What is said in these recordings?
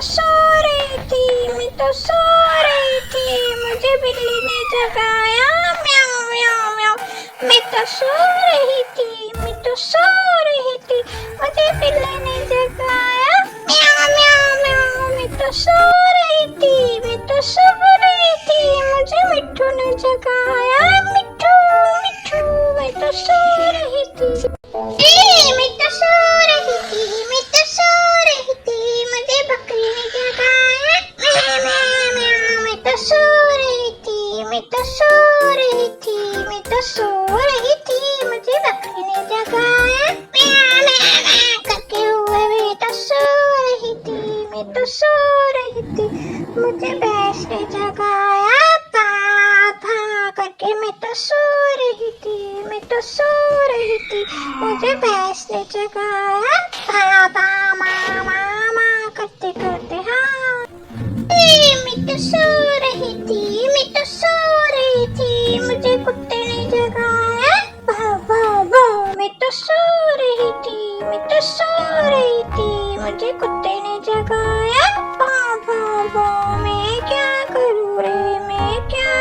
सो रही थी, मैं तो सो रही थी, मुझे बिल्ली ने जगाया, म्याऊं म्याऊं म्याऊं। मैं तो सो रही थी, मैं तो सो रही थी, मुझे बिल्ली ने जगाया, म्याऊं म्याऊं म्याऊं। मैं तो सो रही थी, मैं तो सो रही थी, मुझे मिट्ठू ने जगाया, मिट्ठू मिट्ठू। मैं तो सो रही थी, मैं तो सो रही थी, मैं तो सो रही थी, मुझे बकरी ने जगाया, म्याऊं म्याऊं म्याऊं। मैं तो सो रही थी, मैं तो सो रही थी, मैं तो सो रही थी, मुझे बकरी ने जगाया, म्याऊं म्याऊं म्याऊं करके हुए। मैं तो सो रही थी, मैं तो सो रही थी, मुझे भैंस ने जगाया, भा भा करके। मैं तो सो रही थी, मैं तो सो रही थी, मुझे भैंस ने जगाया, भा भा मा मा मा करते करते। हाँ, मैं तो सो रही थी, मैं तो सो रही थी, मुझे कुत्ते ने जगाया, भा भा भा। मैं तो सो रही थी, मैं तो सो रही थी, मुझे कुत्ते ने जगाया, भा भा भा। मैं क्या करूँ रे, मैं क्या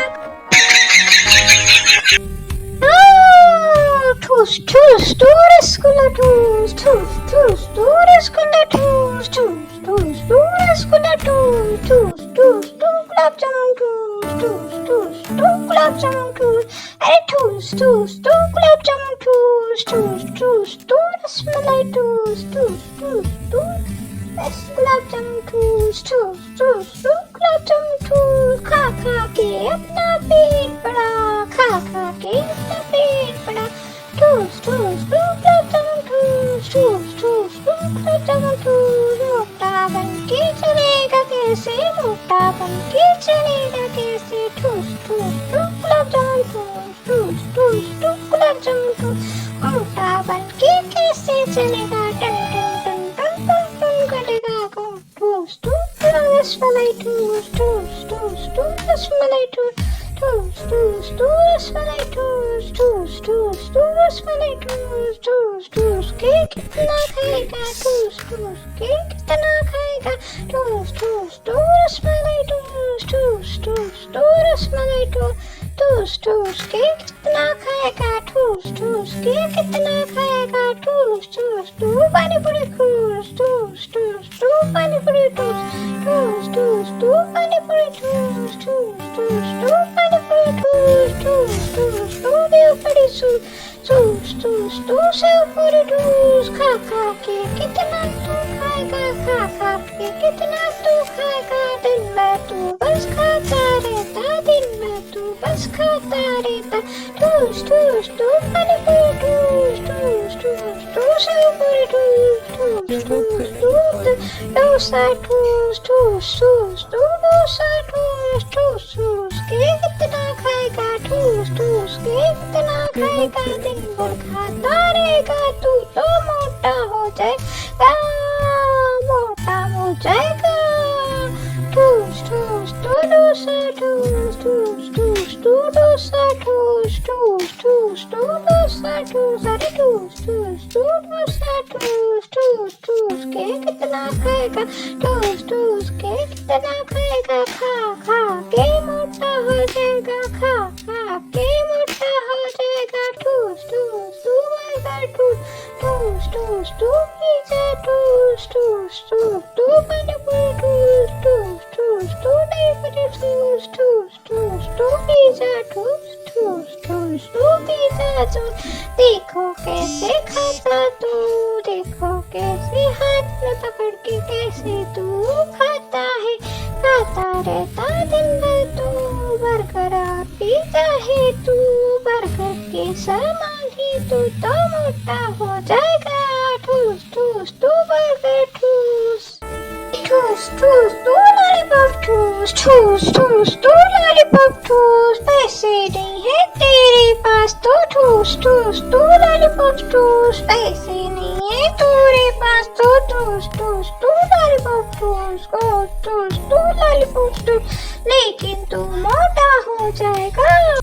ठूस ठूस दूर स्कूल ठूस ठूस ठूस दूर स्कूल ठूस ठूस ठूस दूर स्कूल ठूस ठूस ठूस टू गुलाब जामुन ठूस ठूस ठूस टू गुलाब जामुन ठूस। अरे ठूस ठूस टू गुलाब जामुन ठूस ठूस ठूस टू रसमलाई ठूस ठूस ठूस टू गुलाब जामुन ठूस ठूस ठूस टू गुलाब जामुन ठूस। खा खा के अपना पेट बड़ा, खा खा के अपना पेट बड़ा, ठूस ठूस टू गुलाब जामुन ठूस ठूस ठूस टू गुलाब जामुन ठूस। मोटा बन के चलेगा कैसे, मोटा बन के चलेगा कैसे, ठूस ठूस टू गुलाब जामुन ठूस ठूस ठूस टू गुलाब जामुन ठूस। मोटा बन के कैसे चलेगा, टन टन टन टन टन टन करेगा कौन, ठूस ठूस रसमलाई ठूस ठूस ठूस टू रसमलाई ठूस ठूस ठूस टू रसमलाई ठूस ठूस ठूस टू रसमलाई ठूस ठूस ठूस के कितना खाएगा, ठूस ठूस के कितना खाएगा, ठूस ठूस टू रसमलाई ठूस ठूस ठूस टू रसमलाई ठूस ठूस ठूस के कितना खाएगा, ठूस ठूस के कितना खाएगा, ठूस ठूस टू पानी पूरी ठूस ठूस ठूस टू पानी पूरी ठूस ठूस ठूस टू पानी पूरी ठूस ठूस ठूस टू पानी पूरी ठूस ठूस ठूस टू देव पड़ी सूस ठूस ठूस टू सेव पूरी ठूस। खा खा के कितना तू खाएगा, खा खा के कितना तू खाएगा, दिन में तू बस खाता रहता, दिन में तू बस खाता रहता, ठूस ठूस टू पानी पूरी ठूस ठूस ठूस टू सेव पूरी ठूस ठूस ठूस टू डोसा ठूस ठूस ठूस टू डोसा ठूस ठूस ठूस के कितना खाएगा, ठूस ठूस के कितना खाएगा, दिन भर खाता रहेगा तू तो मोटा हो जाएगा, मोटा हो जाएगा। ठूस ठूस टू डोसा ठूस ठूस ठूस टू डोसा ठूस ठूस ठूस टू डोसा ठूस। अरे ठूस ठूस टू डोसा ठूस ठूस ठूस के कितना खाएगा, ठूस ठूस के कितना खाएगा, खा खा के मोटा हो जाएगा, खा खा के मोटा हो जाएगा, ठूस ठूस टू बर्गर ठूस ठूस ठूस टू पिज़्ज़ा ठूस ठूस ठूस टू पानी पूरी ठूस ठूस ठूस टू दही बड़ी ठूस ठूस ठूस टू पिज़्ज़ा ठूस ठूस ठूस टू पिज़्ज़ा ठूस। देखो कैसे खाता तू, देखो कैसे हाथ में पकड़ के कैसे तू खाता है, खाता रहता दिन भर तू, बर्गर और पिज़्ज़ा है तू, बर्गर के सामान ही तू तो मोटा हो जाएगा, ठूस ठूस टू बर्गर ठूस ठूस ठूस टू लॉलीपॉप ठूस ठूस ठूस टू लॉलीपॉप ठूस। पैसे नहीं है तेरे पास तो ठूस ठूस टू लॉलीपॉप ठूस, पैसे नहीं है तेरे पास तो ठूस ठूस टू लॉलीपॉप ठूस ठूस टू लॉलीपॉप ठूस। लेकिन तू मोटा हो जाएगा।